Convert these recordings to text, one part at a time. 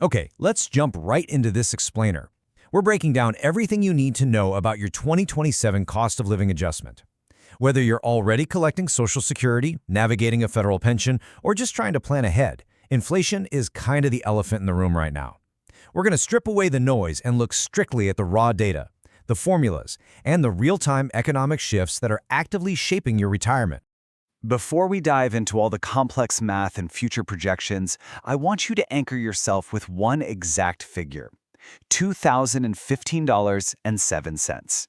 Okay, let's jump right into this explainer. We're breaking down everything you need to know about your 2027 cost of living adjustment. Whether you're already collecting Social Security, navigating a federal pension, or just trying to plan ahead, inflation is kind of the elephant in the room right now. We're going to strip away the noise and look strictly at the raw data, the formulas, and the real-time economic shifts that are actively shaping your retirement. Before we dive into all the complex math and future projections, I want you to anchor yourself with one exact figure: $2,015.07.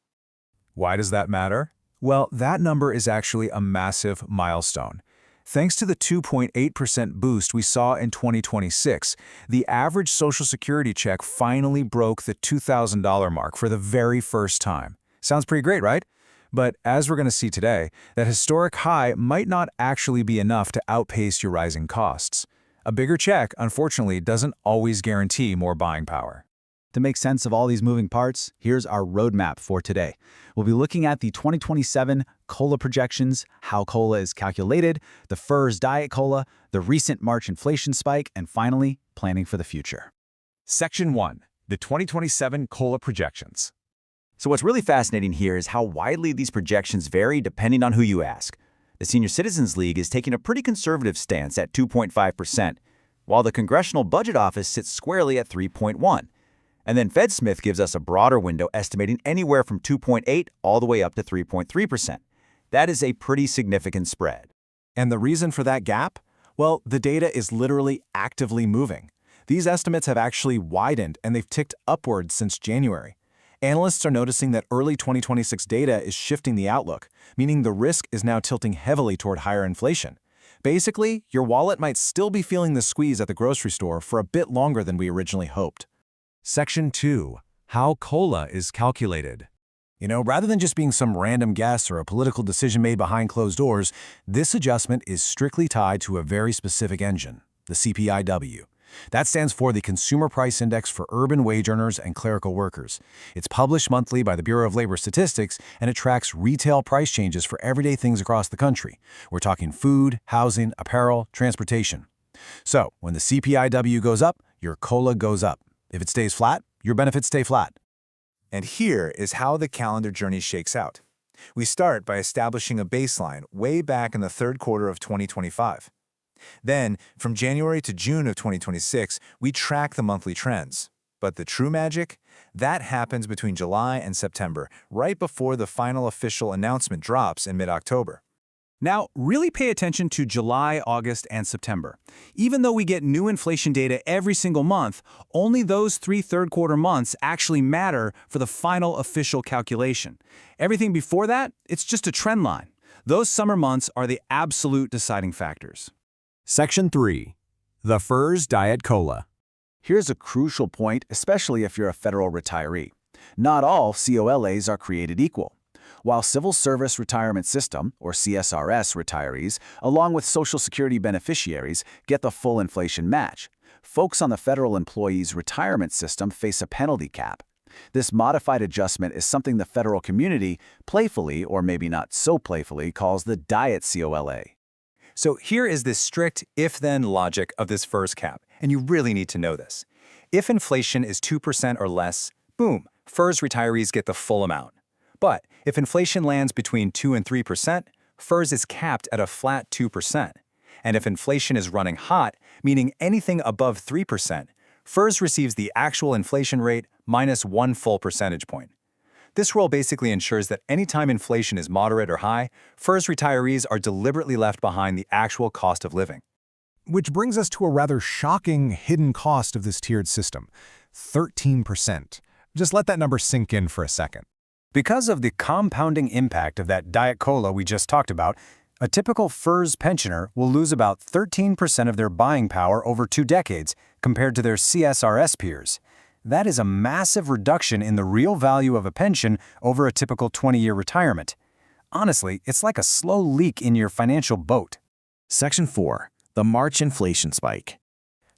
Why does that matter? Well, that number is actually a massive milestone. Thanks to the 2.8% boost we saw in 2026, the average Social Security check finally broke the $2,000 mark for the very first time. Sounds pretty great, right? But as we're going to see today, that historic high might not actually be enough to outpace your rising costs. A bigger check, unfortunately, doesn't always guarantee more buying power. To make sense of all these moving parts, here's our roadmap for today. We'll be looking at the 2027 COLA projections, how COLA is calculated, the FERS diet COLA, the recent March inflation spike, and finally, planning for the future. Section 1. The 2027 COLA projections. So what's really fascinating here is how widely these projections vary depending on who you ask. The Senior Citizens League is taking a pretty conservative stance at 2.5%, while the Congressional Budget Office sits squarely at 3.1%. And then FedSmith gives us a broader window estimating anywhere from 2.8% all the way up to 3.3%. That is a pretty significant spread. And the reason for that gap? Well, the data is literally actively moving. These estimates have actually widened and they've ticked upwards since January. Analysts are noticing that early 2026 data is shifting the outlook, meaning the risk is now tilting heavily toward higher inflation. Basically, your wallet might still be feeling the squeeze at the grocery store for a bit longer than we originally hoped. Section 2. How COLA is calculated. Rather than just being some random guess or a political decision made behind closed doors, this adjustment is strictly tied to a very specific engine, the CPIW. That stands for the Consumer Price Index for urban wage earners and clerical workers. It's published monthly by the Bureau of Labor Statistics, and it tracks retail price changes for everyday things across the country. We're talking food, housing, apparel, transportation. So, when the CPIW goes up, your COLA goes up. If it stays flat, your benefits stay flat. And here is how the calendar journey shakes out. We start by establishing a baseline way back in the third quarter of 2025. Then, from January to June of 2026, we track the monthly trends. But the true magic? That happens between July and September, right before the final official announcement drops in mid-October. Now, really pay attention to July, August, and September. Even though we get new inflation data every single month, only those 3 third-quarter months actually matter for the final official calculation. Everything before that, it's just a trend line. Those summer months are the absolute deciding factors. Section 3. The FERS diet COLA. Here's a crucial point, especially if you're a federal retiree. Not all COLAs are created equal. While Civil Service Retirement System, or CSRS retirees, along with Social Security beneficiaries, get the full inflation match, folks on the federal employees' retirement system face a penalty cap. This modified adjustment is something the federal community playfully, or maybe not so playfully, calls the diet COLA. So here is the strict if-then logic of this FERS cap, and you really need to know this. If inflation is 2% or less, boom, FERS retirees get the full amount. But if inflation lands between 2 and 3%, FERS is capped at a flat 2%. And if inflation is running hot, meaning anything above 3%, FERS receives the actual inflation rate minus 1 full percentage point. This rule basically ensures that anytime inflation is moderate or high, FERS retirees are deliberately left behind the actual cost of living. Which brings us to a rather shocking hidden cost of this tiered system: 13%. Just let that number sink in for a second. Because of the compounding impact of that diet COLA we just talked about, a typical FERS pensioner will lose about 13% of their buying power over 2 decades compared to their CSRS peers. That is a massive reduction in the real value of a pension over a typical 20-year retirement. Honestly, it's like a slow leak in your financial boat. Section 4. The March inflation spike.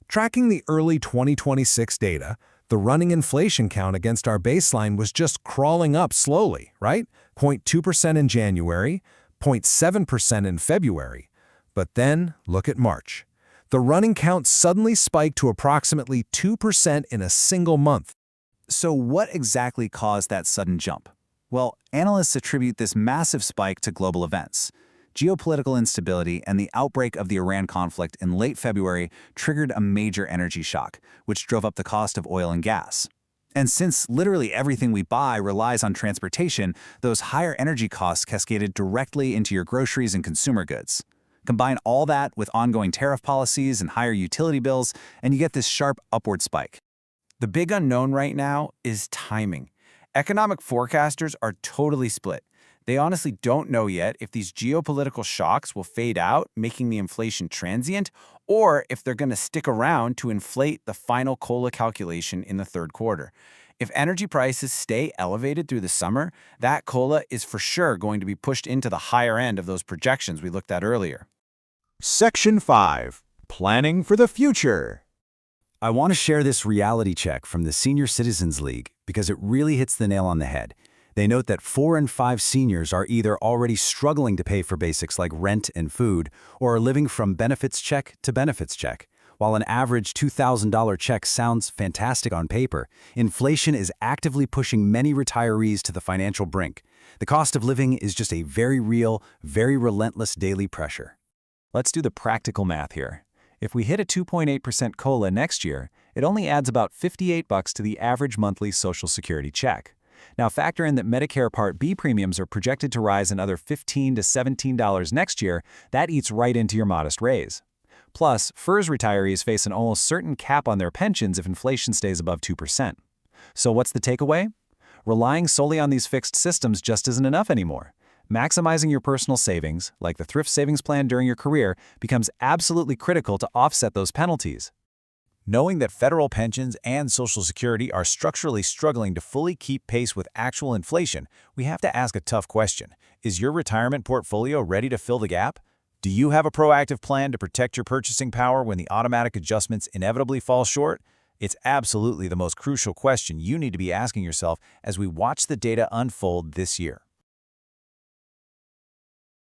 Tracking the early 2026 data, the running inflation count against our baseline was just crawling up slowly, right? 0.2% in January, 0.7% in February. But then, look at March. The running count suddenly spiked to approximately 2% in a single month. So what exactly caused that sudden jump? Well, analysts attribute this massive spike to global events. Geopolitical instability and the outbreak of the Iran conflict in late February triggered a major energy shock, which drove up the cost of oil and gas. And since literally everything we buy relies on transportation, those higher energy costs cascaded directly into your groceries and consumer goods. Combine all that with ongoing tariff policies and higher utility bills, and you get this sharp upward spike. The big unknown right now is timing. Economic forecasters are totally split. They honestly don't know yet if these geopolitical shocks will fade out, making the inflation transient, or if they're going to stick around to inflate the final COLA calculation in the third quarter. If energy prices stay elevated through the summer, that COLA is for sure going to be pushed into the higher end of those projections we looked at earlier. Section 5. Planning for the future. I want to share this reality check from the Senior Citizens League because it really hits the nail on the head. They note that 4 in 5 seniors are either already struggling to pay for basics like rent and food, or are living from benefits check to benefits check. While an average $2,000 check sounds fantastic on paper, inflation is actively pushing many retirees to the financial brink. The cost of living is just a very real, very relentless daily pressure. Let's do the practical math here. If we hit a 2.8% COLA next year, it only adds about $58 to the average monthly Social Security check. Now factor in that Medicare Part B premiums are projected to rise another $15 to $17 next year. That eats right into your modest raise. Plus, FERS retirees face an almost certain cap on their pensions if inflation stays above 2%. So what's the takeaway? Relying solely on these fixed systems just isn't enough anymore. Maximizing your personal savings, like the thrift savings plan during your career, becomes absolutely critical to offset those penalties. Knowing that federal pensions and Social Security are structurally struggling to fully keep pace with actual inflation, we have to ask a tough question. Is your retirement portfolio ready to fill the gap? Do you have a proactive plan to protect your purchasing power when the automatic adjustments inevitably fall short? It's absolutely the most crucial question you need to be asking yourself as we watch the data unfold this year.